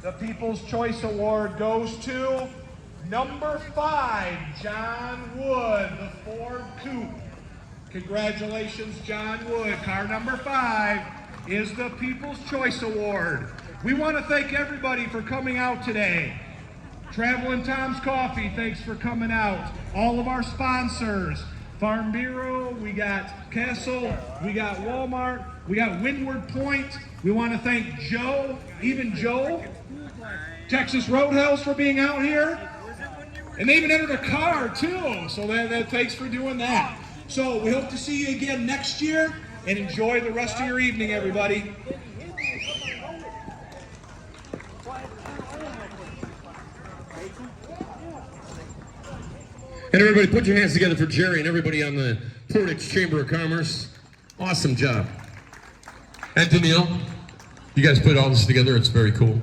The People's Choice Award goes to number 5, John Wood, the Ford Coupe. Congratulations, John Wood. Car number 5 is the People's Choice Award. We want to thank everybody for coming out today. Travelin' Tom's Coffee, thanks for coming out. All of our sponsors, Farm Bureau, we got Castle, we got Walmart, we got Windward Point. We want to thank Joe, Texas Roadhouse for being out here. And they even entered a car too, so that thanks for doing that. So we hope to see you again next year, and enjoy the rest of your evening, everybody. And everybody put your hands together for Jerry and everybody on the Portage Chamber of Commerce. Awesome job. And Danielle, you guys put all this together. It's very cool.